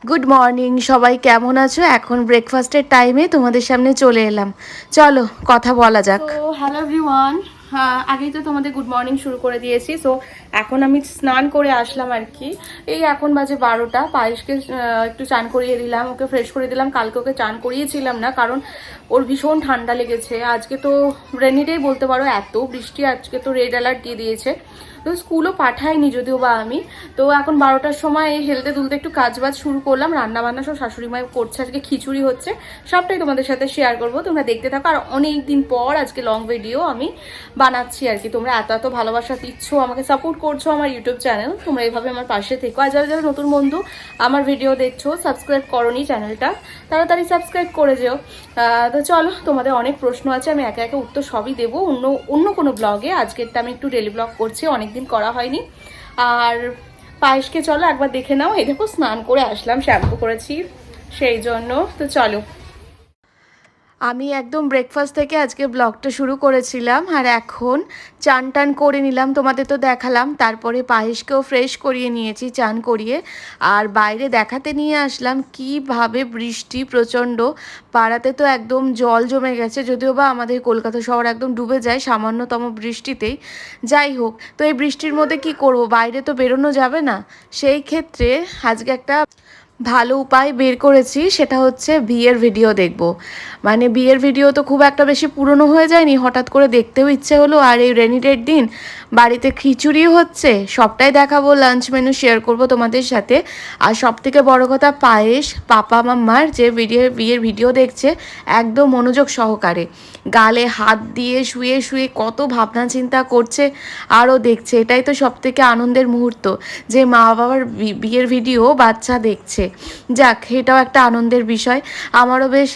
Good morning সবাই, কেমন আছো? এখন ব্রেকফাস্টের টাইমে তোমাদের সামনে চলে এলাম। চলো কথা বলা যাক। তো হ্যালো এভরিওয়ান, আগেই তো তোমাদের গুড মর্নিং শুরু করে দিয়েছি। সো এখন আমি স্নান করে আসলাম আর কি। এই এখন বাজে 12টা। পায়েসকে একটু চান করিয়ে দিলাম, ওকে ফ্রেশ করে দিলাম। কালকে ওকে চান করিয়েছিলাম না, কারণ ওর ভীষণ ঠান্ডা লেগেছে। আজকে তো রেনি ডে বলতে পারো, এত বৃষ্টি। আজকে তো রেড অ্যালার্ট দিয়ে দিয়েছে, তো স্কুলও পাঠাইনি যদিও বা আমি। তো এখন 12টার সময় হেলতে দুলতে একটু কাজবাজ শুরু করলাম। রান্না বান্না সব শাশুড়ি মাই করছে, আজকে খিচুড়ি হচ্ছে। সবটাই তোমাদের সাথে শেয়ার করবো, তোমরা দেখতে থাকো। আর অনেক দিন পর আজকে লং ভিডিও আমি বানাচ্ছি আর কি। তোমরা এত এত ভালোবাসা দিচ্ছ, আমাকে সাপোর্ট করছো আমার ইউটিউব চ্যানেল। তোমরা এইভাবে আমার পাশে থেকো। আর যারা যারা নতুন বন্ধু আমার ভিডিও দেখছো, সাবস্ক্রাইব করোনি চ্যানেলটা, তাড়াতাড়ি সাবস্ক্রাইব করে যেও। তো চলো, তোমাদের অনেক প্রশ্ন আছে, আমি একে একে উত্তর সবই দেবো অন্য কোনো ব্লগে। আজকেরটা আমি একটু ডেলি ব্লগ করছি, অনেকদিন করা হয়নি। আর পায়েসকে চলো একবার দেখে নাও। এই দেখো স্নান করে আসলাম, শ্যাম্পু করেছি সেই জন্য। তো চলো, আমি একদম ব্রেকফাস্ট থেকে আজকে ব্লগটা শুরু করেছিলাম, আর এখন চান টান করে নিলাম, তোমাদের তো দেখালাম। তারপরে পায়েসকেও ফ্রেশ করিয়ে নিয়েছি চান করিয়ে। আর বাইরে দেখাতে নিয়ে আসলাম কিভাবে বৃষ্টি প্রচণ্ড। পাড়াতে তো একদম জল জমে গেছে, যদিও বা আমাদের কলকাতা শহর একদম ডুবে যায় সামান্যতম বৃষ্টিতেই। যাই হোক, তো এই বৃষ্টির মধ্যে কি করব, বাইরে তো বেরোনো যাবে না। সেই ক্ষেত্রে আজকে একটা ভালো উপায় বের করেছি, সেটা হচ্ছে বিয়ের ভিডিও দেখব। মানে বিয়ের ভিডিও তো খুব একটা বেশি পুরনো হয়ে যায়নি, হঠাৎ করে দেখতেও ইচ্ছে হলো। আর এই রেনি ডের দিন বাড়িতে খিচুড়ি হচ্ছে, সবটাই দেখাবো, লাঞ্চ মেনু শেয়ার করব তোমাদের সাথে। আর সব থেকে বড় কথা, পায়েস পাপা মাম্মার যে বিয়ের ভিডিও দেখছে একদম মনোযোগ সহকারে, গালে হাত দিয়ে শুয়ে শুয়ে কত ভাবনা চিন্তা করছে আরও দেখছে। এটাই তো সব থেকে আনন্দের মুহূর্ত, যে মা বাবার বিয়ের ভিডিও বাচ্চা দেখছে। যাক, এটাও একটা আনন্দের বিষয়। আমারও বেশ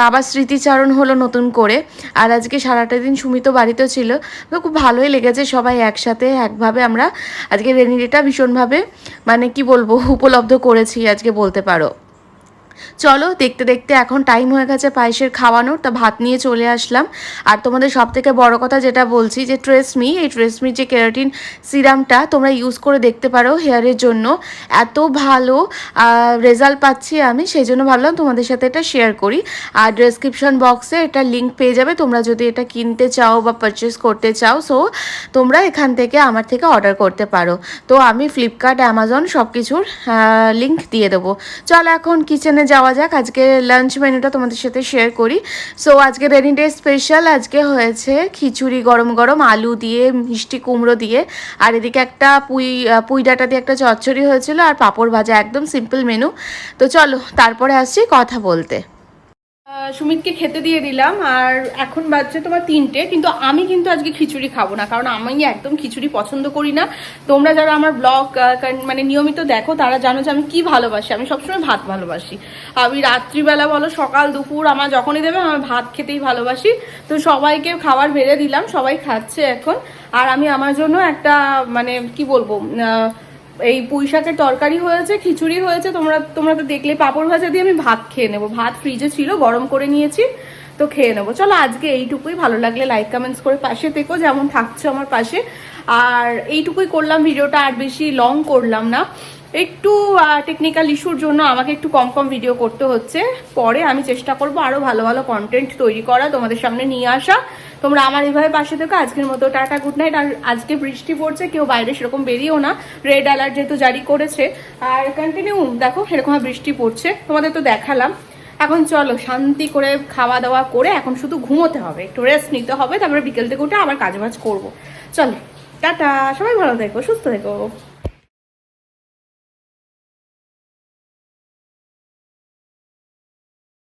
আবার স্মৃতিচারণ হলো নতুন করে। আর আজকে সারাটা দিন সুমিত বাড়িতেও ছিল, তো খুব ভালোই লেগেছে। সবাই একসাথে একভাবে আমরা আজকে রেনি ডেটা ভীষণভাবে, মানে কি বলবো, উপলব্ধ করেছি আজকে বলতে পারো। চলো, দেখতে দেখতে এখন টাইম হয়ে গেছে পায়েসের খাওয়ানোর, তা ভাত নিয়ে চলে আসলাম। আর তোমাদের সব থেকে বড় কথা যেটা বলছি, যে ট্রেসমি, এই ট্রেসমির যে কেরাটিন সিরামটা তোমরা ইউজ করে দেখতে পারো হেয়ারের জন্য। এত ভালো রেজাল্ট পাচ্ছি আমি, সেই জন্য ভাবলাম তোমাদের সাথে এটা শেয়ার করি। আর ডেসক্রিপশন বক্সে এটা লিঙ্ক পেয়ে যাবে, তোমরা যদি এটা কিনতে চাও বা পারচেস করতে চাও। সো তোমরা এখান থেকে আমার থেকে অর্ডার করতে পারো। তো আমি ফ্লিপকার্ট, অ্যামাজন সব কিছুর লিঙ্ক দিয়ে দেবো। চলো এখন কিচেনে যাওয়া যাক, আজকে লাঞ্চ মেনুটা তোমাদের সাথে শেয়ার করি। সো আজকে রেনি ডে স্পেশাল, আজকে হয়েছে খিচুড়ি গরম গরম আলু দিয়ে, মিষ্টি কুমড়ো দিয়ে। আর এদিকে একটা পুঁই ডাঁটা দিয়ে একটা চচ্চড়ি হয়েছিল, আর পাঁপড় ভাজা, একদম সিম্পল মেনু। তো চলো তারপরে আসছি কথা বলতে। সুমিতকে খেতে দিয়ে দিলাম, আর এখন বাজছে তোমার 3টে। কিন্তু আমি কিন্তু আজকে খিচুড়ি খাবো না, কারণ আমি একদম খিচুড়ি পছন্দ করি না। তোমরা যারা আমার ব্লগ মানে নিয়মিত দেখো, তারা জানো যে আমি কি ভালোবাসি। আমি সবসময় ভাত ভালোবাসি। আমি রাত্রিবেলা বলো, সকাল দুপুর, আমার যখনই দেবে আমি ভাত খেতেই ভালোবাসি। তো সবাইকে খাবার বেড়ে দিলাম, সবাই খাচ্ছে এখন। আর আমি আমার জন্য একটা, মানে কি বলবো, এই পুঁই শাকের তরকারি হয়েছে, খিচুড়ি হয়েছে, তোমরা তো দেখলে। পাঁপড় ভাজা দিয়ে আমি ভাত খেয়ে নেবো। ভাত ফ্রিজে ছিল, গরম করে নিয়েছি, তো খেয়ে নেবো। চলো আজকে এইটুকুই। ভালো লাগলে লাইক কমেন্টস করে পাশে থেকো, যেমন থাকছো আমার পাশে। আর এইটুকুই করলাম ভিডিওটা, আর বেশি লং করলাম না। একটু টেকনিক্যাল ইস্যুর জন্য আমাকে একটু কম কম ভিডিও করতে হচ্ছে। পরে আমি চেষ্টা করবো আরো ভালো ভালো কন্টেন্ট তৈরি করা, তোমাদের সামনে নিয়ে আসা। তোমরা আমার এইভাবে পাশে থেকো। আজকের মতো টাটা, গুড নাইট। আর আজকে বৃষ্টি পড়ছে, কেউ বাইরে সেরকম বেরিয়েও না, রেড অ্যালার্ট যেহেতু জারি করেছে। আর কন্টিনিউ দেখো এরকম বৃষ্টি পড়ছে, তোমাদের তো দেখালাম। এখন চলো শান্তি করে খাওয়া দাওয়া করে এখন শুধু ঘুমোতে হবে, একটু রেস্ট নিতে হবে, তারপরে বিকেল থেকে উঠে আবার কাজবাজ করবো। চলো টাটা, সবাই ভালো থেকো, সুস্থ থেকো।